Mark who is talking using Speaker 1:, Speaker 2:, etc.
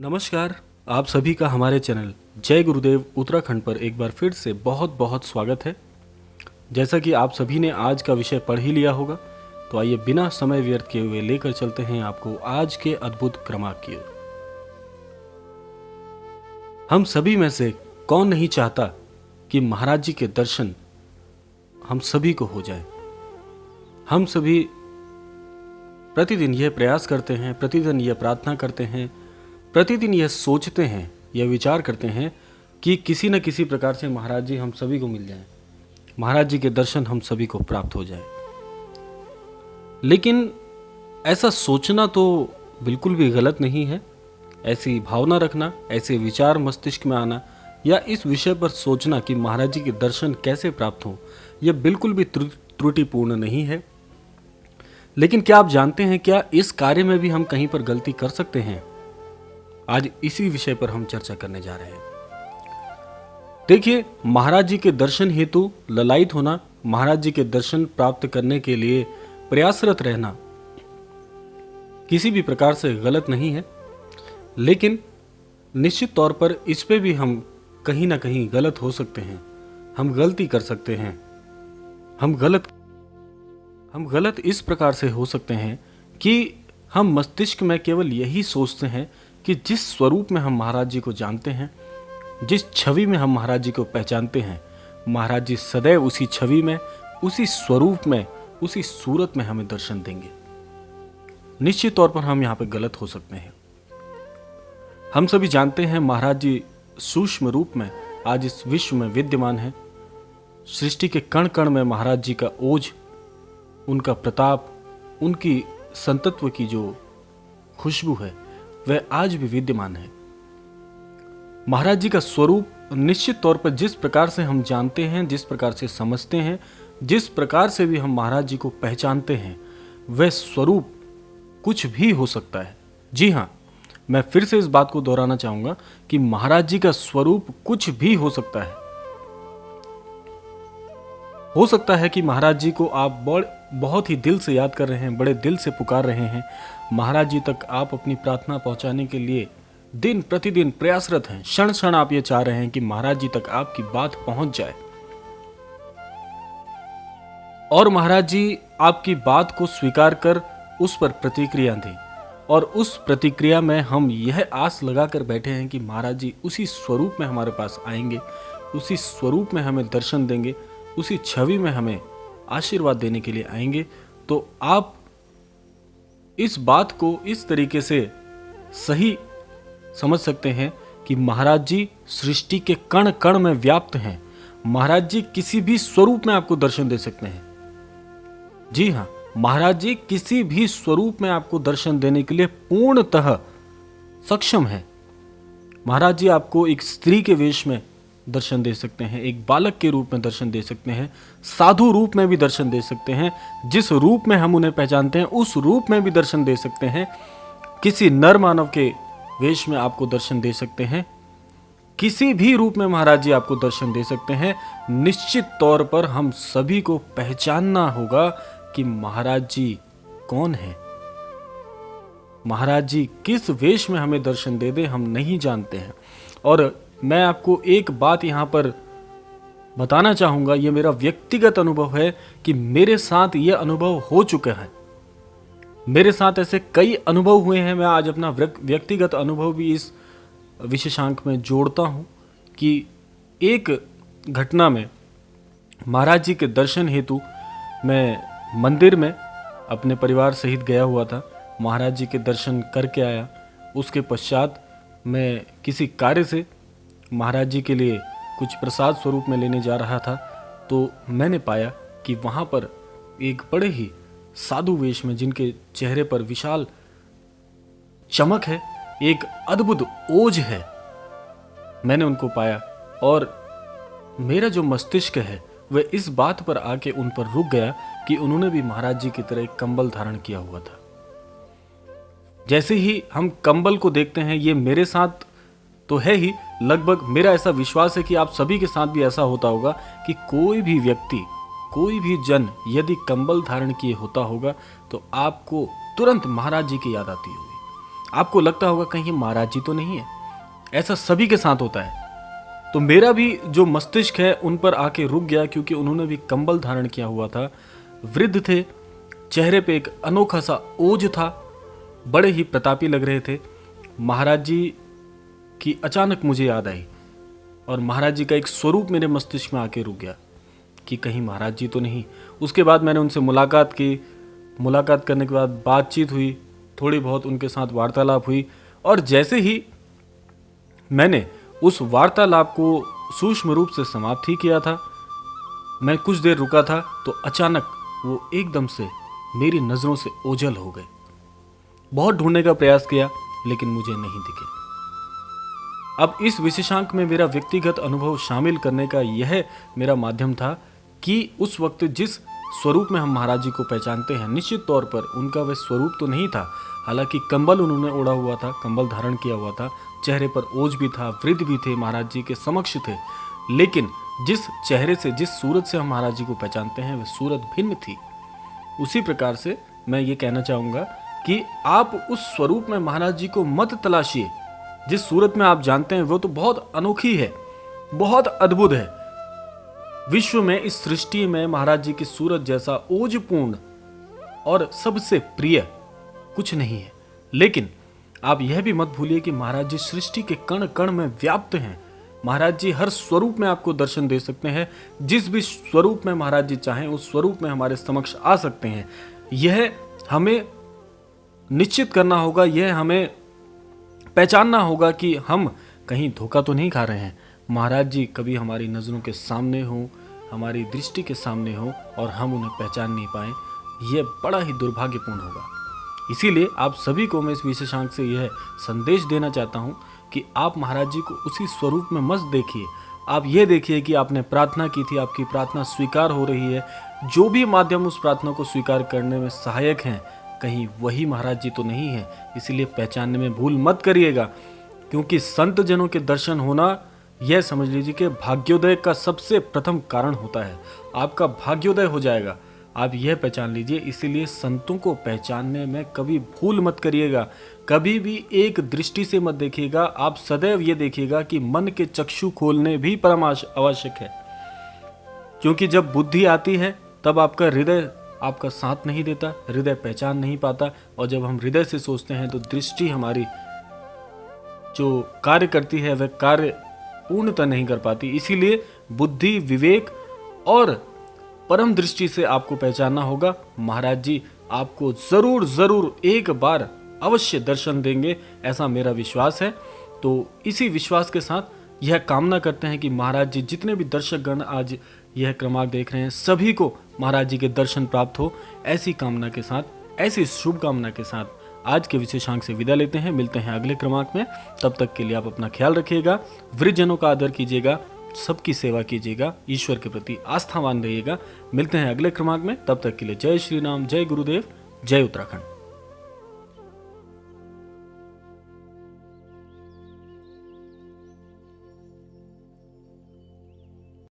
Speaker 1: नमस्कार। आप सभी का हमारे चैनल जय गुरुदेव उत्तराखंड पर एक बार फिर से बहुत बहुत स्वागत है। जैसा कि आप सभी ने आज का विषय पढ़ ही लिया होगा, तो आइए बिना समय व्यर्थ किए हुए लेकर चलते हैं आपको आज के अद्भुत क्रमांक की ओर। हम सभी में से कौन नहीं चाहता कि महाराज जी के दर्शन हम सभी को हो जाए। हम सभी प्रतिदिन यह प्रयास करते हैं, प्रतिदिन यह प्रार्थना करते हैं, प्रतिदिन यह सोचते हैं, यह विचार करते हैं कि किसी न किसी प्रकार से महाराज जी हम सभी को मिल जाएं, महाराज जी के दर्शन हम सभी को प्राप्त हो जाए। लेकिन ऐसा सोचना तो बिल्कुल भी गलत नहीं है। ऐसी भावना रखना, ऐसे विचार मस्तिष्क में आना या इस विषय पर सोचना कि महाराज जी के दर्शन कैसे प्राप्त हों, यह बिल्कुल भी त्रुटिपूर्ण नहीं है। लेकिन क्या आप जानते हैं, क्या इस कार्य में भी हम कहीं पर गलती कर सकते हैं? आज इसी विषय पर हम चर्चा करने जा रहे हैं। देखिए, महाराज जी के दर्शन हेतु ललायित होना, महाराज जी के दर्शन प्राप्त करने के लिए प्रयासरत रहना किसी भी प्रकार से गलत नहीं है। लेकिन निश्चित तौर पर इस पे भी हम कहीं ना कहीं गलत हो सकते हैं, हम गलती कर सकते हैं। हम गलत इस प्रकार से हो सकते हैं कि हम मस्तिष्क में केवल यही सोचते हैं कि जिस स्वरूप में हम महाराज जी को जानते हैं, जिस छवि में हम महाराज जी को पहचानते हैं, महाराज जी सदैव उसी छवि में, उसी स्वरूप में, उसी सूरत में हमें दर्शन देंगे। निश्चित तौर पर हम यहाँ पर गलत हो सकते हैं। हम सभी जानते हैं महाराज जी सूक्ष्म रूप में आज इस विश्व में विद्यमान है। सृष्टि के कण कण में महाराज जी का ओज, उनका प्रताप, उनकी संतत्व की जो खुशबू है वह आज भी विद्यमान है। महाराज जी का स्वरूप निश्चित तौर पर जिस प्रकार से हम जानते हैं, जिस प्रकार से समझते हैं, जिस प्रकार से भी हम महाराज जी को पहचानते हैं, वह स्वरूप कुछ भी हो सकता है। जी हाँ, मैं फिर से इस बात को दोहराना चाहूंगा कि महाराज जी का स्वरूप कुछ भी हो सकता है। हो सकता है कि महाराज जी को आप बहुत ही दिल से याद कर रहे हैं, बड़े दिल से पुकार रहे हैं। महाराज जी तक आप अपनी प्रार्थना पहुंचाने के लिए दिन प्रतिदिन प्रयासरत हैं। क्षण क्षण आप ये चाह रहे हैं कि महाराज जी तक आपकी बात पहुंच जाए और महाराज जी आपकी बात को स्वीकार कर उस पर प्रतिक्रिया दें। और उस प्रतिक्रिया में हम यह आस लगाकर बैठे हैं कि महाराज जी उसी स्वरूप में हमारे पास आएंगे, उसी स्वरूप में हमें दर्शन देंगे, उसी छवि में हमें आशीर्वाद देने के लिए आएंगे। तो आप इस बात को इस तरीके से सही समझ सकते हैं कि महाराज जी सृष्टि के कण कण में व्याप्त हैं। महाराज जी किसी भी स्वरूप में आपको दर्शन दे सकते हैं। जी हाँ, महाराज जी किसी भी स्वरूप में आपको दर्शन देने के लिए पूर्णतः सक्षम है। महाराज जी आपको एक स्त्री के वेश में दर्शन दे सकते हैं, एक बालक के रूप में दर्शन दे सकते हैं, साधु रूप में भी दर्शन दे सकते हैं, जिस रूप में हम उन्हें पहचानते हैं उस रूप में भी दर्शन दे सकते हैं। किसी नर मानव के वेश में आपको दर्शन दे सकते हैं, किसी भी रूप में महाराज जी आपको दर्शन दे सकते हैं। निश्चित तौर पर हम सभी को पहचानना होगा कि महाराज जी कौन है, महाराज जी किस वेश में हमें दर्शन दे दे, हम नहीं जानते हैं। और मैं आपको एक बात यहाँ पर बताना चाहूँगा, ये मेरा व्यक्तिगत अनुभव है कि मेरे साथ ये अनुभव हो चुका है। मेरे साथ ऐसे कई अनुभव हुए हैं। मैं आज अपना व्यक्तिगत अनुभव भी इस विशेषांक में जोड़ता हूँ कि एक घटना में महाराज जी के दर्शन हेतु मैं मंदिर में अपने परिवार सहित गया हुआ था। महाराज जी के दर्शन करके आया। उसके पश्चात मैं किसी कार्य से महाराज जी के लिए कुछ प्रसाद स्वरूप में लेने जा रहा था, तो मैंने पाया कि वहाँ पर एक बड़े ही साधु वेश में, जिनके चेहरे पर विशाल चमक है, एक अद्भुत ओज है, मैंने उनको पाया। और मेरा जो मस्तिष्क है वह इस बात पर आके उन पर रुक गया कि उन्होंने भी महाराज जी की तरह एक कंबल धारण किया हुआ था। जैसे ही हम कंबल को देखते हैं, ये मेरे साथ तो है ही, लगभग मेरा ऐसा विश्वास है कि आप सभी के साथ भी ऐसा होता होगा कि कोई भी व्यक्ति, कोई भी जन यदि कंबल धारण किए होता होगा तो आपको तुरंत महाराज जी की याद आती होगी। आपको लगता होगा कहीं ये महाराज जी तो नहीं है। ऐसा सभी के साथ होता है। तो मेरा भी जो मस्तिष्क है उन पर आके रुक गया, क्योंकि उन्होंने भी कंबल धारण किया हुआ था, वृद्ध थे, चेहरे पे एक अनोखा सा ओज था, बड़े ही प्रतापी लग रहे थे। महाराज जी की अचानक मुझे याद आई और महाराज जी का एक स्वरूप मेरे मस्तिष्क में आके रुक गया कि कहीं महाराज जी तो नहीं। उसके बाद मैंने उनसे मुलाकात की। मुलाकात करने के बाद बातचीत हुई, थोड़ी बहुत उनके साथ वार्तालाप हुई, और जैसे ही मैंने उस वार्तालाप को सूक्ष्म रूप से समाप्त ही किया था, मैं कुछ देर रुका था तो अचानक वो एकदम से मेरी नज़रों से ओझल हो गए। बहुत ढूंढने का प्रयास किया लेकिन मुझे नहीं दिखे। अब इस विशेषांक में मेरा व्यक्तिगत अनुभव शामिल करने का यह मेरा माध्यम था कि उस वक्त जिस स्वरूप में हम महाराज जी को पहचानते हैं, निश्चित तौर पर उनका वह स्वरूप तो नहीं था। हालांकि कंबल उन्होंने ओढ़ा हुआ था, कंबल धारण किया हुआ था, चेहरे पर ओज भी था, वृद्ध भी थे, महाराज जी के समक्ष थे, लेकिन जिस चेहरे से, जिस सूरत से हम महाराज जी को पहचानते हैं वह सूरत भिन्न थी। उसी प्रकार से मैं ये कहना चाहूँगा कि आप उस स्वरूप में महाराज जी को मत तलाशिए। जिस सूरत में आप जानते हैं वो तो बहुत अनोखी है, बहुत अद्भुत है। विश्व में, इस सृष्टि में महाराज जी की सूरत जैसा ओजपूर्ण और सबसे प्रिय कुछ नहीं है। लेकिन आप यह भी मत भूलिए कि महाराज जी सृष्टि के कण कण में व्याप्त हैं। महाराज जी हर स्वरूप में आपको दर्शन दे सकते हैं। जिस भी स्वरूप में महाराज जी चाहें उस स्वरूप में हमारे समक्ष आ सकते हैं। यह हमें निश्चित करना होगा, यह हमें पहचानना होगा कि हम कहीं धोखा तो नहीं खा रहे हैं। महाराज जी कभी हमारी नज़रों के सामने हो, हमारी दृष्टि के सामने हो और हम उन्हें पहचान नहीं पाए, यह बड़ा ही दुर्भाग्यपूर्ण होगा। इसीलिए आप सभी को मैं इस विशेषांक से यह संदेश देना चाहता हूं कि आप महाराज जी को उसी स्वरूप में मत देखिए। आप ये देखिए कि आपने प्रार्थना की थी, आपकी प्रार्थना स्वीकार हो रही है। जो भी माध्यम उस प्रार्थना को स्वीकार करने में सहायक हैं, कहीं वही महाराज जी तो नहीं है। इसीलिए पहचानने में भूल मत करिएगा, क्योंकि संत जनों के दर्शन होना, यह समझ लीजिए कि भाग्योदय का सबसे प्रथम कारण होता है। आपका भाग्योदय हो जाएगा, आप यह पहचान लीजिए। इसीलिए संतों को पहचानने में कभी भूल मत करिएगा, कभी भी एक दृष्टि से मत देखिएगा। आप सदैव ये देखिएगा कि मन के चक्षु खोलने भी परम आवश्यक है, क्योंकि जब बुद्धि आती है तब आपका हृदय आपका साथ नहीं देता, हृदय पहचान नहीं पाता, और जब हम हृदय से सोचते हैं तो दृष्टि हमारी जो कार्य करती है वह कार्य पूर्णतः नहीं कर पाती। इसीलिए बुद्धि, विवेक और परम दृष्टि से आपको पहचानना होगा। महाराज जी आपको जरूर जरूर एक बार अवश्य दर्शन देंगे, ऐसा मेरा विश्वास है। तो इसी विश्वास के साथ यह कामना करते हैं कि महाराज जी, जितने भी दर्शक गण आज यह क्रमांक देख रहे हैं, सभी को महाराज जी के दर्शन प्राप्त हो। ऐसी कामना के साथ, ऐसी शुभकामना के साथ आज के विशेषांक से विदा लेते हैं। मिलते हैं अगले क्रमांक में। तब तक के लिए आप अपना ख्याल रखिएगा, वृद्धजनों का आदर कीजिएगा, सबकी सेवा कीजिएगा, ईश्वर के प्रति आस्थावान रहिएगा। मिलते हैं अगले क्रमांक में। तब तक के लिए जय श्री राम, जय गुरुदेव, जय उत्तराखंड।